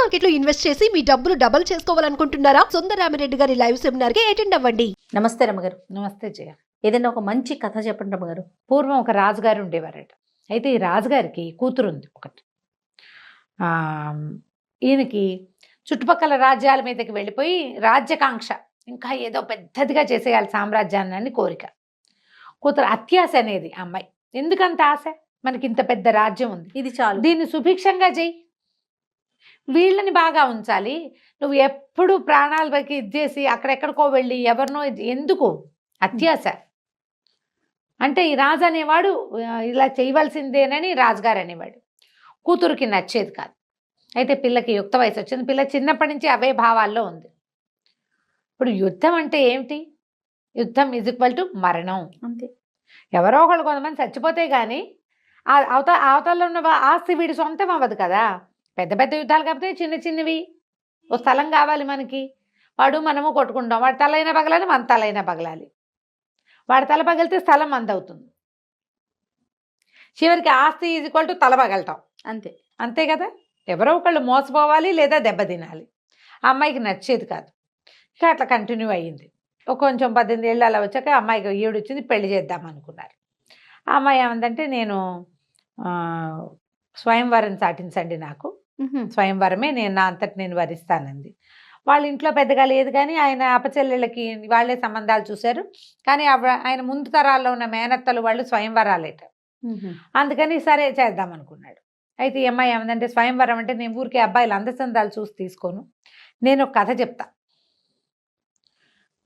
Market లో invest చేసి మీ డబ్బులు డబుల్ చేసుకోవాలనుకుంటున్నారా? సుందరరామిరెడ్డి గారి లైవ్ సెమినార్ కి అటెండ్ అవ్వండి. నమస్తే రమ్మగారు. నమస్తే జయ. ఏదైనా ఒక మంచి కథ చెప్పండి రమ్మగారు. పూర్వం ఒక రాజుగారు ఉండేవారట. అయితే ఈ రాజుగారికి కూతురు ఉంది ఒకటి. ఈయనకి చుట్టుపక్కల రాజ్యాల మీదకి వెళ్ళిపోయి రాజ్యకాంక్ష, ఇంకా ఏదో పెద్దదిగా చేసేయాలి సామ్రాజ్యాన్ని అని కోరిక. కూతురు అత్యాశ అనేది అమ్మాయి. ఎందుకంత ఆశ? మనకి ఇంత పెద్ద రాజ్యం ఉంది, ఇది చాలు, దీన్ని సుభిక్షంగా చెయ్యి, వీళ్ళని బాగా ఉంచాలి. నువ్వు ఎప్పుడు ప్రాణాలకి ఇచ్చేసి అక్కడెక్కడికో వెళ్ళి ఎవరినో ఎందుకు? అత్యాశ. అంటే ఈ రాజు అనేవాడు ఇలా చేయవలసిందేనని రాజుగారు అనేవాడు. కూతురికి నచ్చేది కాదు. అయితే పిల్లకి యుక్త వయసు వచ్చింది. పిల్ల చిన్నప్పటి నుంచి అవే భావాల్లో ఉంది. ఇప్పుడు యుద్ధం అంటే ఏమిటి? యుద్ధం = మరణం అంతే. ఎవరో ఒకళ్ళు కొంతమంది చచ్చిపోతే కానీ అవతల ఉన్న ఆస్తి వీడి సొంతం అవ్వదు కదా. పెద్ద పెద్ద యుద్ధాలు కాకపోతే చిన్న చిన్నవి, ఓ స్థలం కావాలి మనకి, వాడు మనము కొట్టుకుంటాం. వాడి తలైనా పగలాలి, మన తలైనా పగలాలి. వాడి తల పగిలితే స్థలం అందవుతుంది. చివరికి ఆస్తి = తల పగలటం. అంతే అంతే కదా. ఎవరో ఒకళ్ళు మోసపోవాలి లేదా దెబ్బతినాలి. ఆ అమ్మాయికి నచ్చేది కాదు. ఇక అట్లా కంటిన్యూ అయ్యింది. కొంచెం 18 ఏళ్ళు అలా వచ్చాక అమ్మాయికి ఈవిడ వచ్చింది, పెళ్లి చేద్దాం అనుకున్నారు. ఆ అమ్మాయి ఏమందంటే, నేను స్వయంవరం చాటించండి, నాకు స్వయంవరమే నేను నా అంతటి నేను వరిస్తానంది. వాళ్ళ ఇంట్లో పెద్దగా లేదు, కానీ ఆయన అపచెల్లెళ్ళకి వాళ్ళే సంబంధాలు చూశారు. కానీ ఆయన ముందు తరాల్లో ఉన్న మేనత్తలు వాళ్ళు స్వయంవరాలేట. అందుకని సరే చేద్దాం అనుకున్నాడు. అయితే ఈ అమ్మాయి ఏమందంటే, స్వయంవరం అంటే నేను ఊరికే అబ్బాయిలు అందచందాలు చూసి తీసుకోను, నేను ఒక కథ చెప్తా,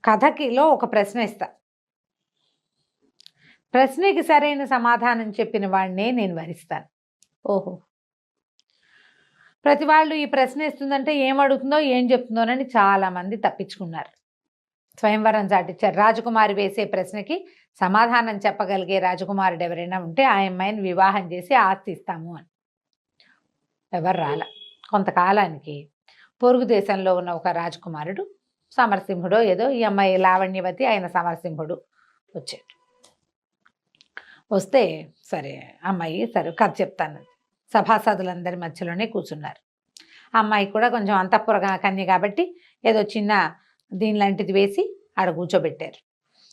కథకిలో ఒక ప్రశ్న ఇస్తా, ప్రశ్నకి సరైన సమాధానం చెప్పిన వాడినే నేను వరిస్తాను. ఓహో. ప్రతి వాళ్ళు ఈ ప్రశ్న ఇస్తుందంటే ఏం అడుగుతుందో ఏం చెప్తుందోనని చాలామంది తప్పించుకున్నారు. స్వయంవరం చాటిచ్చారు. రాజకుమారి వేసే ప్రశ్నకి సమాధానం చెప్పగలిగే రాజకుమారుడు ఎవరైనా ఉంటే ఆ అమ్మాయిని వివాహం చేసి ఆస్తి ఇస్తాము అని. ఎవరు రాల. కొంతకాలానికి పొరుగు దేశంలో ఉన్న ఒక రాజకుమారుడు, సమరసింహుడో ఏదో, ఈ అమ్మాయి లావణ్యవతి, ఆయన సమరసింహుడు వచ్చాడు. వస్తే సరే అమ్మాయి సరే కథ చెప్తాను, సభాసదులందరి మధ్యలోనే కూర్చున్నారు. అమ్మాయి కూడా కొంచెం అంతఃపుర కన్య కాబట్టి ఏదో చిన్న దీని లాంటిది వేసి ఆడ కూర్చోబెట్టారు.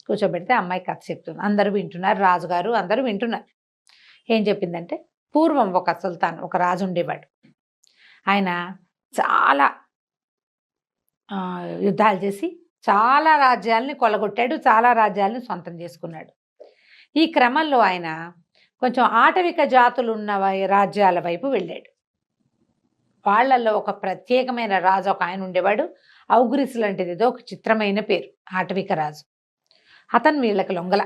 కూర్చోబెడితే అమ్మాయి కథ చెప్తుంది. అందరూ వింటున్నారు, రాజుగారు అందరూ వింటున్నారు. ఏం చెప్పిందంటే, పూర్వం ఒక సుల్తాన్, ఒక రాజు ఉండేవాడు. ఆయన చాలా యుద్ధాలు చేసి చాలా రాజ్యాలని కొల్లగొట్టాడు, చాలా రాజ్యాలని సొంతం చేసుకున్నాడు. ఈ క్రమంలో ఆయన కొంచెం ఆటవిక జాతులు ఉన్న రాజ్యాల వైపు వెళ్ళాడు. వాళ్ళల్లో ఒక ప్రత్యేకమైన రాజు ఒక ఆయన ఉండేవాడు. ఔగ్రిస్ లాంటిది ఏదో ఒక చిత్రమైన పేరు, ఆటవిక రాజు. అతను వీళ్ళకి లొంగల.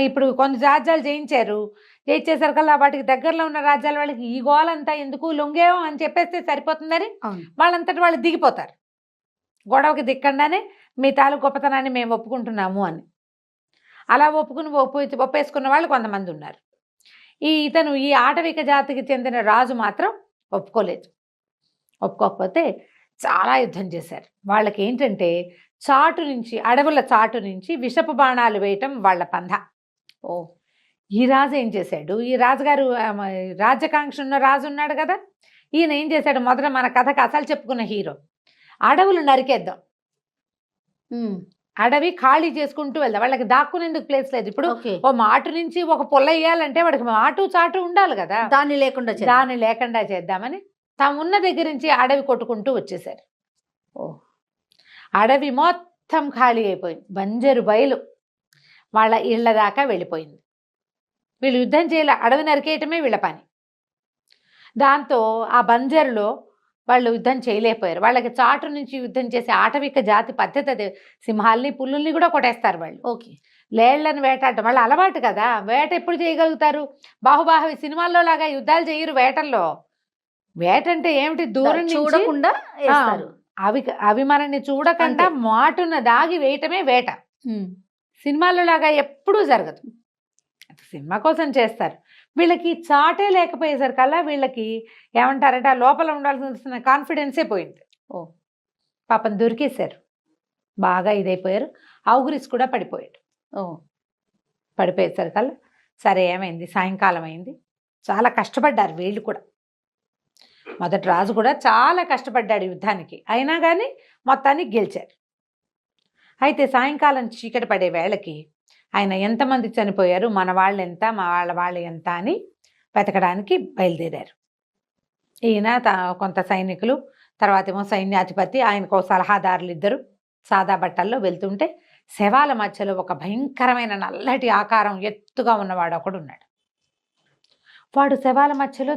ఇప్పుడు కొన్ని రాజ్యాలు జయించేసరికల్లా వాటికి దగ్గరలో ఉన్న రాజ్యాల వాళ్ళకి ఈ గోలంతా ఎందుకు, లొంగేమో అని చెప్పేస్తే సరిపోతుందని వాళ్ళంతటి వాళ్ళు దిగిపోతారు. గొడవకి దిక్కండానే మీ తాలూకు గొప్పతనాన్ని మేము ఒప్పుకుంటున్నాము అని. అలా ఒప్పేసుకున్న వాళ్ళు కొంతమంది ఉన్నారు. ఇతను ఈ ఆటవిక జాతికి చెందిన రాజు మాత్రం ఒప్పుకోలేదు. ఒప్పుకోకపోతే చాలా యుద్ధం చేశారు. వాళ్ళకి ఏంటంటే, చాటు నుంచి, అడవుల చాటు నుంచి విషపు బాణాలు వేయటం వాళ్ళ పంధ. ఈ రాజు ఏం చేశాడు, ఈ రాజుగారు రాజ్యకాంక్ష ఉన్న రాజు ఉన్నాడు కదా, ఈయన ఏం చేశాడు, మొదట మన కథకు అసలు చెప్పుకున్న హీరో, అడవులు నరికేద్దాం, అడవి ఖాళీ చేసుకుంటూ వెళ్దాం, వాళ్ళకి దాక్కునేందుకు ప్లేస్ లేదు. ఇప్పుడు ఓ మాటు నుంచి ఒక పొల్ల వేయాలంటే వాడికి మాటు చాటు ఉండాలి కదా, దాన్ని లేకుండా చేద్దామని తామున్న దగ్గర నుంచి అడవి కొట్టుకుంటూ వచ్చేసారు. అడవి మొత్తం ఖాళీ అయిపోయింది, బంజరు బయలు వాళ్ళ ఇళ్ల దాకా వెళ్ళిపోయింది. వీళ్ళు యుద్ధం చేయాలి, అడవి నరికేయటమే వీళ్ళ పని. దాంతో ఆ బంజరులో వాళ్ళు యుద్ధం చేయలేకపోయారు. వాళ్ళకి చాటు నుంచి యుద్ధం చేసే ఆటవిక జాతి పద్ధతి అదే. సింహాల్ని పుల్లుల్ని కూడా కొట్టేస్తారు వాళ్ళు. లేళ్లను వేటాడటం వాళ్ళ అలవాటు కదా. వేట ఎప్పుడు చేయగలుగుతారు? బాహుబాహవి సినిమాల్లో లాగా యుద్ధాలు చేయరు వేటల్లో. వేట అంటే ఏమిటి, దూరం చూడకుండా అవి మనల్ని చూడకుండా మాటున దాగి వేయటమే వేట. సినిమాల్లో లాగా ఎప్పుడూ జరగదు. సినిమా కోసం చేస్తారు. వీళ్ళకి చాటే లేకపోయేసరికల్లా వీళ్ళకి ఏమంటారంటే, ఆ లోపల ఉండాల్సిన కాన్ఫిడెన్సే పోయింది. పాపం దొరికేశారు, బాగా ఇదైపోయారు. ఔగ్రిస్ కూడా పడిపోయాడు. పడిపోయేసరికల్లా సరే ఏమైంది, సాయంకాలం అయింది. చాలా కష్టపడ్డారు వీళ్ళు కూడా. మొదటి రాజు కూడా చాలా కష్టపడ్డాడు యుద్ధానికి, అయినా కానీ మొత్తానికి గెలిచారు. అయితే సాయంకాలం చీకటి పడే వేళకి ఆయన ఎంతమంది చనిపోయారు, మన వాళ్ళు ఎంత, మా వాళ్ళు ఎంత అని వెతకడానికి బయలుదేరారు. ఈయన కొంత సైనికులు, తర్వాత ఏమో సైన్యాధిపతి, ఆయనకు సలహాదారులు ఇద్దరు సాదా బట్టల్లో వెళ్తుంటే శవాల మధ్యలో ఒక భయంకరమైన నల్లటి ఆకారం ఎత్తుగా ఉన్నవాడు ఒకడు ఉన్నాడు. వాడు శవాల మధ్యలో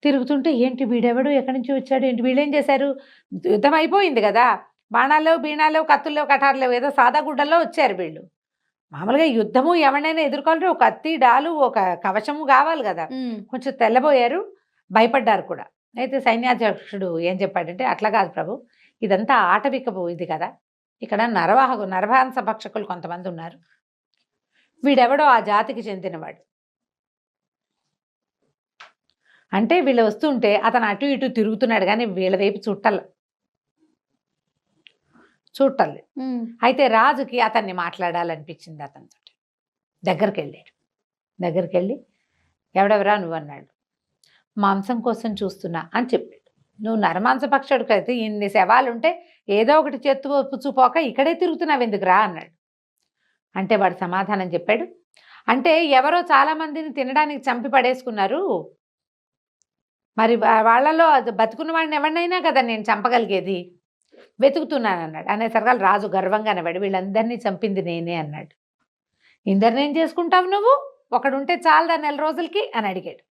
తిరుగుతుంటే ఏంటి వీడెవడు, ఎక్కడి నుంచి వచ్చాడు, ఏంటి వీళ్ళేం చేశారు, యుద్ధం అయిపోయింది కదా, బాణాలు బీణాలు కత్తుల్లో కటార్లు ఏదో సాదా గుడ్డల్లో వచ్చారు వీళ్ళు. మామూలుగా యుద్ధము ఎవరినైనా ఎదుర్కోవాలంటే ఒక కత్తి డాలు ఒక కవచము కావాలి కదా. కొంచెం తెల్లబోయారు, భయపడ్డారు కూడా. అయితే సైన్యాధ్యక్షుడు ఏం చెప్పాడంటే, అట్లా కాదు ప్రభు, ఇదంతా ఆటవికపు ఇది కదా, ఇక్కడ నరమాంస భక్షకులు కొంతమంది ఉన్నారు, వీడెవడో ఆ జాతికి చెందినవాడు. అంటే వీళ్ళు వస్తుంటే అతను అటు ఇటు తిరుగుతున్నాడు కానీ వీళ్ళ వైపు చూడలే. అయితే రాజుకి అతన్ని మాట్లాడాలనిపించింది. అతనితో దగ్గరికి వెళ్ళి ఎవడెవరా నువ్వు అన్నాడు. మాంసం కోసం చూస్తున్నా అని చెప్పాడు. నువ్వు నరమాంస భక్షకుడికి అయితే ఇన్ని శవాలుంటే ఏదో ఒకటి పుచ్చుపోక ఇక్కడే తిరుగుతున్నావు ఎందుకురా అన్నాడు. అంటే వాడు సమాధానం చెప్పాడు, అంటే ఎవరో చాలా మందిని తినడానికి చంపి పడేసుకున్నారు, మరి వాళ్ళలో బతుకున్న వాడిని ఎవరినైనా కదా నేను చంపగలిగేది, వెతుకుతున్నాను అన్నాడు. అనేసరికి రాజు గర్వంగా అనేవాడు, వీళ్ళందరినీ చంపింది నేనే అన్నాడు. ఇందరిని ఏం చేసుకుంటావు నువ్వు, ఒకడుంటే చాలదా నెల రోజులకి అని అడిగాడు.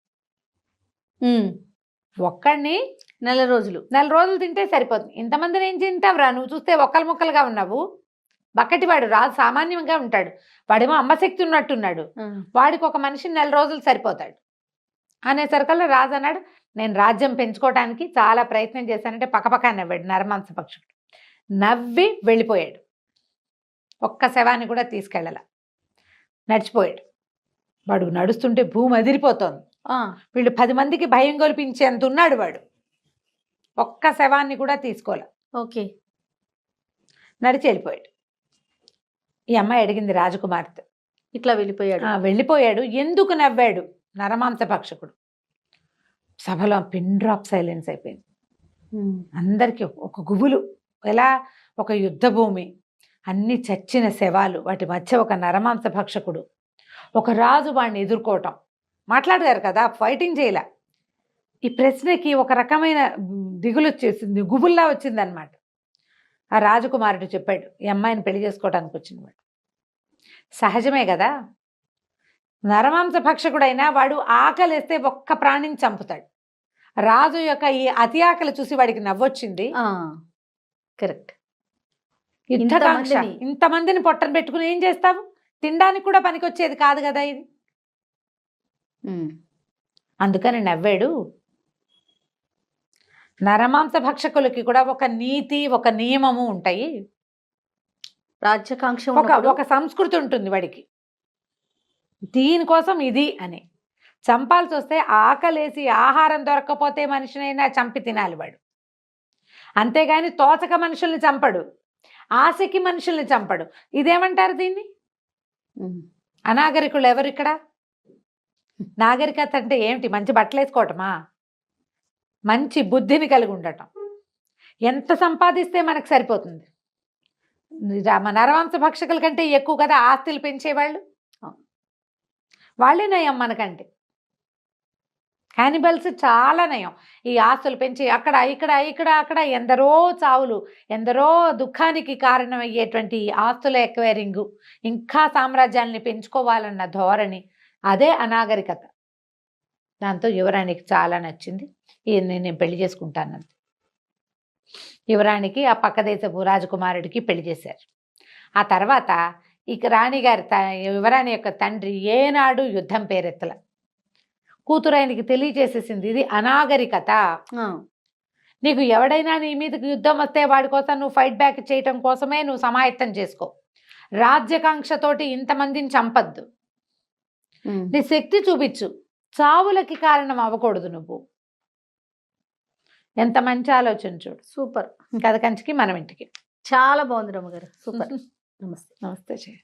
ఒక్కడిని నెల రోజులు తింటే సరిపోతుంది, ఇంతమందిని ఏం తింటావురా, నువ్వు చూస్తే ఒక్కలు ముక్కలుగా ఉన్నావు. బక్కటివాడు రాజు సామాన్యంగా ఉంటాడు, వాడేమో అమ్మశక్తి ఉన్నట్టున్నాడు, వాడికి ఒక మనిషిని నెల రోజులు సరిపోతాడు. అనేసరికల్లా రాజు అన్నాడు, నేను రాజ్యం పెంచుకోవడానికి చాలా ప్రయత్నం చేశానంటే పక్కపక్క నవ్వాడు నరమాంస భక్షకుడు. నవ్వి వెళ్ళిపోయాడు, ఒక్క శవాన్ని కూడా తీసుకెళ్ళాల, నడిచిపోయాడు. వాడు నడుస్తుంటే భూమి అదిరిపోతోంది, వీళ్ళు 10 మందికి భయం గొల్పించేంత ఉన్నాడు వాడు, ఒక్క శవాన్ని కూడా తీసుకోలే. ఓకే, నడిచి వెళ్ళిపోయాడు. ఈ అమ్మాయి అడిగింది రాజకుమార్తె, ఇట్లా వెళ్ళిపోయాడు ఎందుకు నవ్వాడు నరమాంస భక్షకుడు? సభలో పిన్ డ్రాప్ సైలెన్స్ అయిపోయింది. అందరికీ ఒక గుబులు, ఎలా ఒక యుద్ధ భూమి, అన్ని చచ్చిన శవాలు, వాటి మధ్య ఒక నరమాంస భక్షకుడు, ఒక రాజు వాడిని ఎదుర్కోవటం. మాట్లాడారు కదా, ఫైటింగ్ చేయలే. ఈ ప్రశ్నకి ఒక రకమైన దిగులు వచ్చేసింది, గుబుల్లా వచ్చిందనమాట. ఆ రాజకుమారుడు చెప్పాడు, ఈ అమ్మాయిని పెళ్లి చేసుకోవడానికి వచ్చినవాడు. సహజమే కదా, నరమాంస భక్షకుడైనా వాడు ఆకలిస్తే ఒక్క ప్రాణిని చంపుతాడు. రాజు యొక్క ఈ అతి ఆకలి చూసి వాడికి నవ్వొచ్చింది. కరెక్ట్. ఇంతమందిని పొట్టను పెట్టుకుని ఏం చేస్తావు, తినడానికి కూడా పనికొచ్చేది కాదు కదా ఇది. అందుకని నవ్వాడు. నరమాంస భక్షకులకి కూడా ఒక నీతి, ఒక నియమము ఉంటాయి, రాజ్యకాంక్ష, ఒక సంస్కృతి ఉంటుంది వాడికి. దీనికోసం ఇది అని చంపాల్సి వస్తే ఆకలేసి ఆహారం దొరకకపోతే మనిషినైనా చంపి తినాలి వాడు, అంతేగాని తోచక మనుషుల్ని చంపడు, ఆశకి మనుషుల్ని చంపడు. ఇదేమంటారు దీన్ని? అనాగరికులు ఎవరు ఇక్కడ? నాగరికత అంటే ఏమిటి? మంచి బట్టలు వేసుకోవటమా? మంచి బుద్ధిని కలిగి ఉండటం. ఎంత సంపాదిస్తే మనకు సరిపోతుంది? నరవంశ భక్షకుల కంటే ఎక్కువ కదా ఆస్తులు పెంచేవాళ్ళు, వాళ్ళే నయం మనకంటే. క్యానిబల్స్ చాలా నయం. ఈ ఆస్తులు పెంచి అక్కడ ఇక్కడ ఇక్కడ అక్కడ ఎందరో చావులు, ఎందరో దుఃఖానికి కారణమయ్యేటువంటి ఆస్తుల ఎక్వైరింగ్, ఇంకా సామ్రాజ్యాన్ని పెంచుకోవాలన్న ధోరణి, అదే అనాగరికత. దాంతో యువరాణికి చాలా నచ్చింది. నేను పెళ్లి చేసుకుంటానంది. యువరాణికి ఆ పక్క దేశపు రాజకుమారుడికి పెళ్లి చేశారు. ఆ తర్వాత ఇక రాణిగారి యువరాణి యొక్క తండ్రి ఏనాడు యుద్ధం పేరెత్తల. కూతురు ఆయనకి తెలియచేసేసింది, ఇది అనాగరికత. నీకు ఎవడైనా నీ మీదకి యుద్ధం వస్తే వాడి కోసం నువ్వు ఫైట్ బ్యాక్ చేయటం కోసమే నువ్వు సమాయత్తం చేసుకో. రాజ్యకాంక్షతోటి ఇంతమందిని చంపద్దు. నీ శక్తి చూపించు, చావులకి కారణం అవ్వకూడదు నువ్వు. ఎంత మంచి ఆలోచన చూడు. సూపర్. కథ కంచికి మనం ఇంటికి. చాలా బాగుంది రమ్మగారు, సూపర్. నమస్తే. నమస్తే.